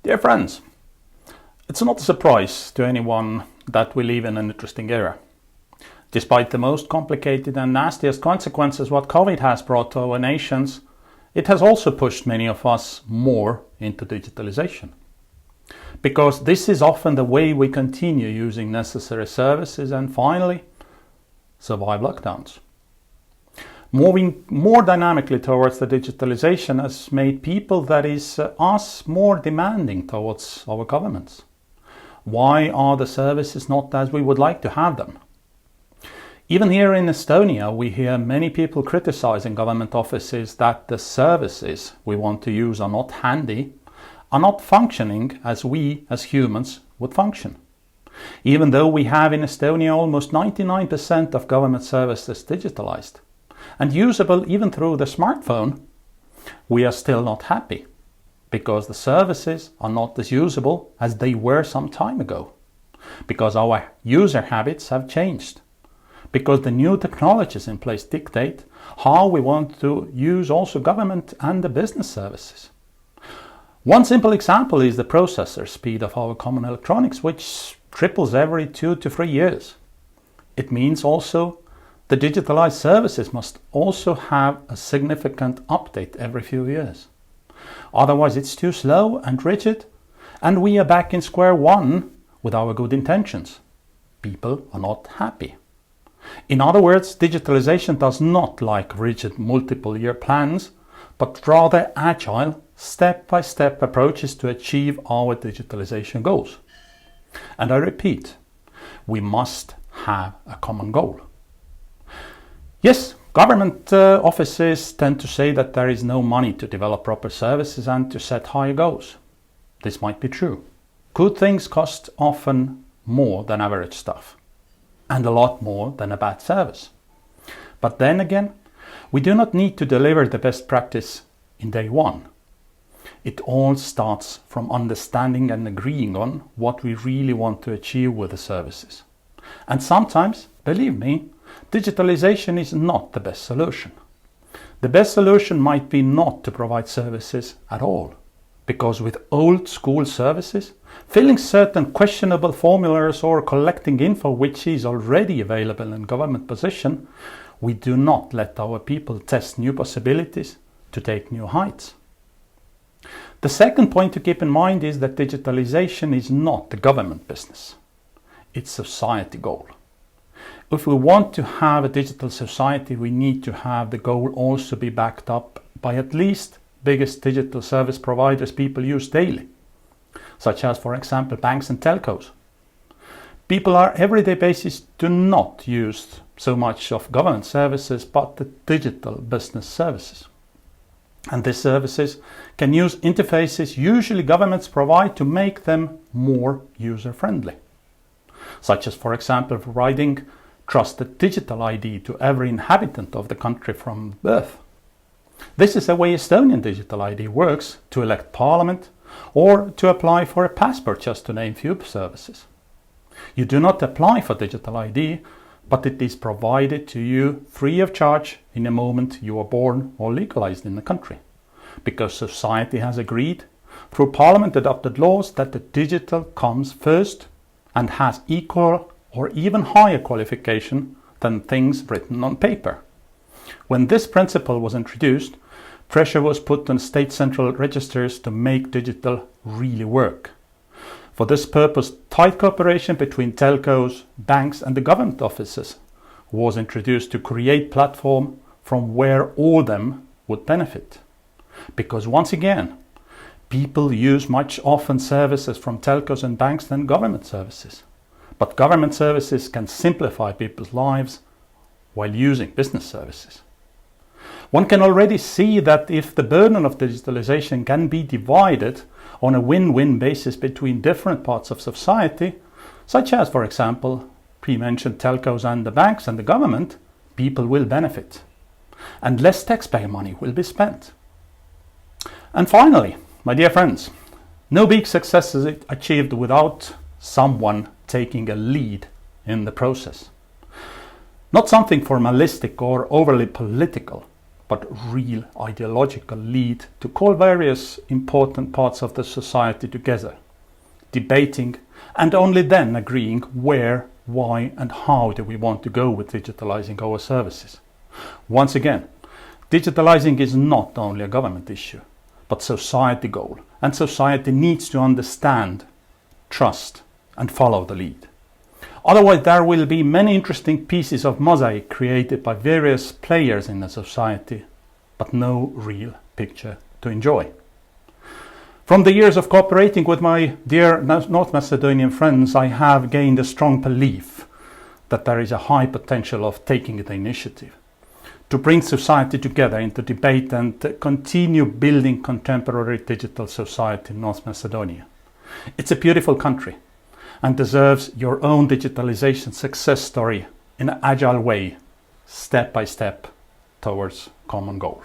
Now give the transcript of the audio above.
Dear friends, it's not a surprise to anyone that we live in an interesting era. Despite the most complicated and nastiest consequences what COVID has brought to our nations, it has also pushed many of us more into digitalization. Because this is often the way we continue using necessary services and finally survive lockdowns. Moving more dynamically towards the digitalization has made people, that is us, more demanding towards our governments. Why are the services not as we would like to have them? Even here in Estonia, we hear many people criticizing government offices that the services we want to use are not handy, are not functioning as we as humans would function. Even though we have in Estonia almost 99% of government services digitalized and usable even through the smartphone, we are still not happy because the services are not as usable as they were some time ago, because our user habits have changed, because the new technologies in place dictate how we want to use also government and the business services. One simple example is the processor speed of our common electronics, which triples every 2 to 3 years. It means also the digitalized services must also have a significant update every few years. Otherwise it's too slow and rigid, and we are back in square one with our good intentions. People are not happy. In other words, digitalization does not like rigid multiple-year plans, but rather agile, step-by-step approaches to achieve our digitalization goals. And I repeat, we must have a common goal. Yes, government offices tend to say that there is no money to develop proper services and to set higher goals. This might be true. Good things cost often more than average stuff, and a lot more than a bad service. But then again, we do not need to deliver the best practice in day one. It all starts from understanding and agreeing on what we really want to achieve with the services. And sometimes, believe me, digitalization is not the best solution. The best solution might be not to provide services at all, because with old school services, filling certain questionable formulas or collecting info which is already available in government position, we do not let our people test new possibilities to take new heights. The second point to keep in mind is that digitalization is not the government business. It's a society goal. If we want to have a digital society, we need to have the goal also be backed up by at least biggest digital service providers people use daily, such as, for example, banks and telcos. People on an everyday basis do not use so much of government services, but the digital business services. And these services can use interfaces usually governments provide to make them more user-friendly, such as, for example, providing trusted digital ID to every inhabitant of the country from birth. This is the way Estonian digital ID works to elect parliament or to apply for a passport, just to name few services. You do not apply for digital ID, but it is provided to you free of charge in the moment you are born or legalized in the country, because society has agreed through parliament adopted laws that the digital comes first and has equal or even higher qualification than things written on paper. When this principle was introduced, pressure was put on state central registers to make digital really work. For this purpose, tight cooperation between telcos, banks and the government offices was introduced to create platform from where all them would benefit. Because once again, people use much often services from telcos and banks than government services. But government services can simplify people's lives while using business services. One can already see that if the burden of digitalization can be divided on a win-win basis between different parts of society, such as, for example, pre-mentioned telcos and the banks and the government, people will benefit, and less taxpayer money will be spent. And finally, my dear friends, no big success is achieved without someone taking a lead in the process. Not something formalistic or overly political, but real ideological lead to call various important parts of the society together, debating and only then agreeing where, why and how do we want to go with digitalizing our services. Once again, digitalizing is not only a government issue, but society goal, and society needs to understand, trust and follow the lead. Otherwise, there will be many interesting pieces of mosaic created by various players in the society, but no real picture to enjoy. From the years of cooperating with my dear North Macedonian friends, I have gained a strong belief that there is a high potential of taking the initiative to bring society together into debate and continue building contemporary digital society in North Macedonia. It's a beautiful country and deserves your own digitalization success story in an agile way, step by step towards common goal.